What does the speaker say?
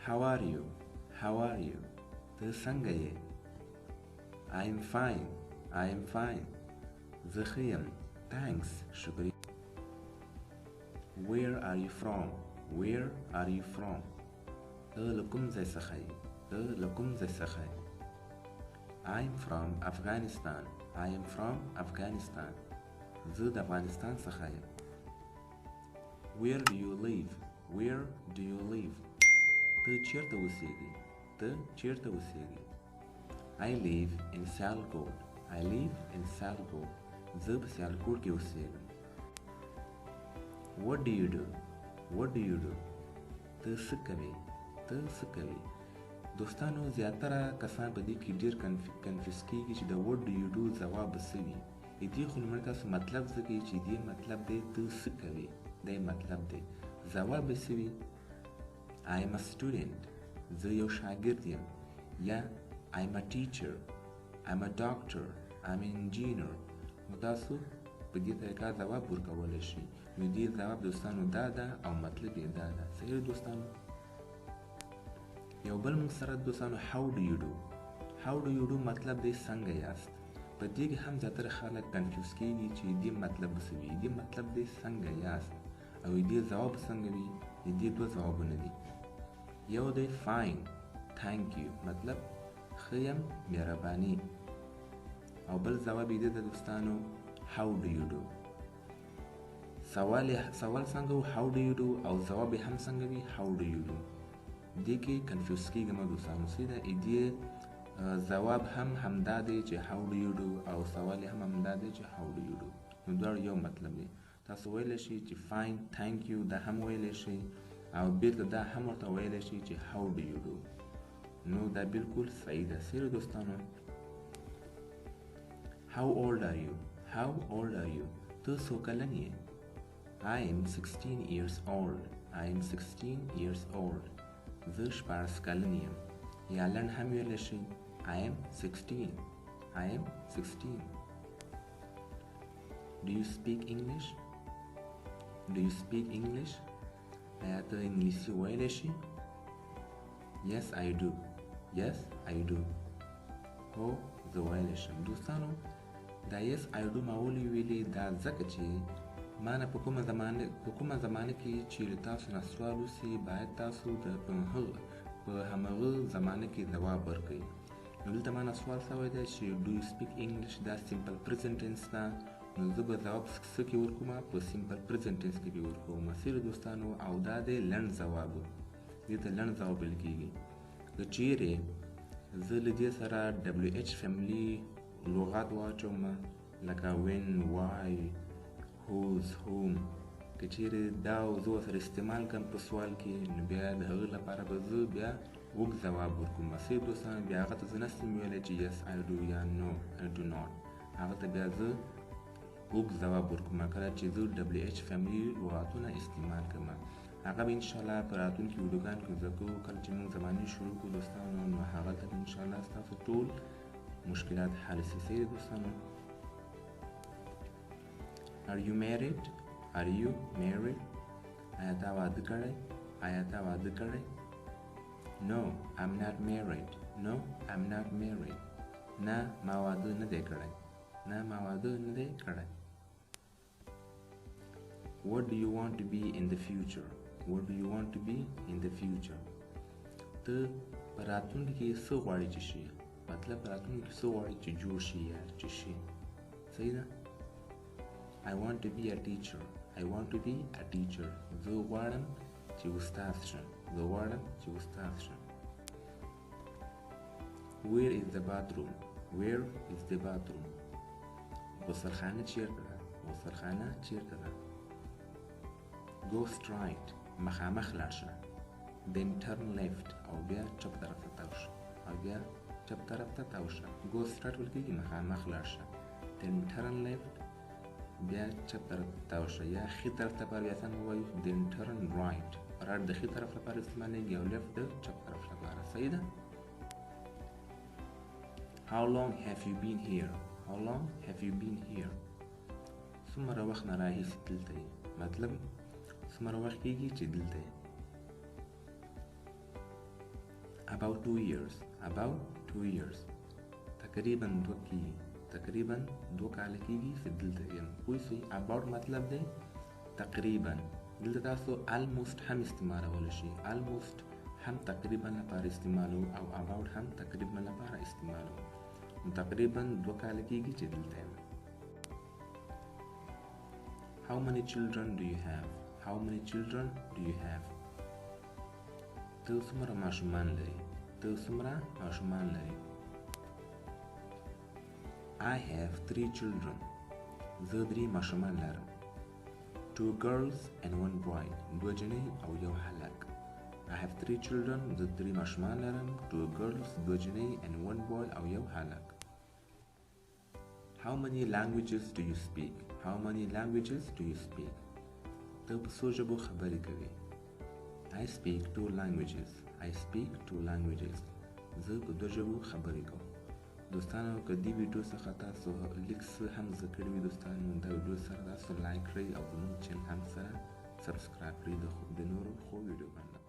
How are you? How are you? ته څنګه یې؟ I am fine. I am fine. زه ښه یم. Thanks. شکریه. Where are you from? Where are you from? ته له کوم ځای څخه یې؟ ته له کوم ځای څخه یې؟ I am from Afghanistan. I am from Afghanistan. زه د افغانستان څخه یم. Where do you live? Where do you live? ته چیرته اوسېږې؟ ته چیرته اوسېږې؟ I live in Sialkot. I live in Sialkot. زه په سیالکوټ کې اوسېږم. What do you do? What do you do? ته څه کوې؟ ته څه کوې؟ دوستانو زیاتره کسان په دې کې ډېر کنفیوز کېږي چې د what do you do ځواب به څه وي. د دې خو لومړی تاسو مطلب زده کوئ چې دې مطلب دی ته څه کوې، دی مطلب دی. ځواب به څه وي؟ I am a student. زه یو شاګرد یم. یا I am a teacher. I am a doctor. I am an engineer. نو تاسو په دې طریقه ځواب ورکولی شئ. نو دې ځواب دوستانو دا ده او مطلب یې دا ده. صحیح دوستانو؟ یو بل موږ سره دوستانو how do you do. how do you do مطلب دی څنګه یاست. په دې کې هم زیاتره خلک کنفیوز کېږي چې دې مطلب څه وي. دې مطلب دی څنګه یاست او دې ځواب څنګه وي. دې دوه ځوابونه دي. یو دی fine. thank you مطلب ښه یم، مهرباني. او بل ځواب یې دی دوستانو how do you do. سوال څنګه و how do you do او ځواب یې هم څنګه وي how do you do. دې کې کنفیوز کېږم دوستانو. سیده دې ځواب هم همدا دی چې how do you do او سوال هم همدا دی چې how do you do. نو دواړه یو مطلب دی. تاسو ویلی شئ چې fine thank you دا هم ویلی شئ او بیرته دا هم ورته ویلی شئ چې how do you do. نو دا بالکل صحیح ده. سیده دوستانو how old are you. how old are you. ته څو کلن یې؟ I am 16 years old. I am 16 years old. زه 14 کلن یم. یا لنډ هم ویلی شئ I am 16. I am 16. Do you speak English? Do you speak English? آیا ته انګلیسي ویلی شئ؟ Yes I do. Yes I do. هو زه ویلی شم. دوستانو دا yes I do ما ولې ویلې دا ځکه چې ما نه په کومه زمانه کې چیرې تاسو نه سوال وسي باید تاسو په همغه زمانه کې ځواب ورکړئ. نو دلته ما نه سوال شوی دی چې do you speak English دا سمپل پرزنټ ټینس ده. نو زه به ځواب څه کې ورکوم؟ په سمپل پرزنټ ټینس کې به ورکوم. سیده دوستانو او دا دی لنډ ځواب. دې ته لنډ ځواب ویل کېږي. که چیرې زه له دې سره WH فیملي لغات واچوم لکه when why whose whom که چیرې دا زه ورسره استعمال کړم په سوال کې نو بیا د هغه لپاره به زه بیا اوږد ځواب ورکوم. صحیح دوستانو بیا هغه ته زه نشم ویلی چې yes I do یا no I do not. هغه ته بیا زه اوږد ځواب ورکوم کله چې زه WH فیملي لغاتونه استعمال کړم. هغه به انشاءالله په راتلونکي ویډیوګانو کې زده کوو. کله چې موږ زمانې شروع کړو دوستانو نو هغلته به انشاءالله ستاسو ټول مشکلات حل شي. صحیح دوستانو Are you married? Are you married? آیا تا واده کړی؟ آیا تا واده کړی؟ No I'm not married. No I'm not married. نه ما واده نه دی کړی. نه ما واده نه دی کړی. What do you want to be in the future? What do you want to be in the future? ته په راتلونکي کې څه غواړې چې شي؟ مطلب په راتلونکي کې څه غواړې چې جوړ شي یا چې شي. صحیح ده؟ I want to be a teacher. I want to be a teacher. زه غواړم چې استاد شم. زه غواړم چې استاد شم. Where is the bathroom? Where is the bathroom? غسلخانه چیرته ده؟ غسلخانه چیرته ده؟ Go straight. مخامخ لاړ شه. Then turn left. او بیا چپ طرف ته تاو شه. او بیا چپ طرف ته تاو شه. Go straight ویل کېږي مخامخ لاړ شه. Then turn left. بیا چپ طرف ته تاو شه. یا ښي طرف ته لپاره بیا څنګه ووایو Then turn right. right د ښي طرف لپاره استعمالیږي او left د چپ طرف لپاره. صحیح ده؟ How long have you been here? How long have you been here? څومره وخت نه راهیسې دلته یې؟ مطلب څومره وخت کېږي چې دلته یې. about 2 years. about 2 years. تقریبا دو کاله کېږي چې دلته یم. پوه شئ about مطلب دی تقریبا. دلته تاسو almost هم استعمالولی شئ. almost هم تقریبا لپاره استعمالو او about هم تقریبا لپاره استعمالو. نو تقریبا 2 کاله کېږي چې دلته یم. How many children do you have? How many children do you have? ته څومره ماشومان لري؟ I have 3 children. زه 3 ماشومان لرم. 2 girls and 1 boy. 2 جنۍ او 1 هلک. I have 3 children. زه 3 ماشومان لرم. 2 girls 2 جنۍ and 1 boy او 1 هلک. How many languages do you speak? How many languages do you speak? ته په څو ژبو خبرې کوې؟ I speak 2 languages. زه په 2 ژبو خبرې کوم. دوستانو که دې ویډیو څخه تاسو لیک څه هم زده کړي وي دوستانو دا ویډیو سره تاسو لایک کړئ او زموږ چینل هم سره سبسکرایب کړئ د نورو ښو ویډیو باندې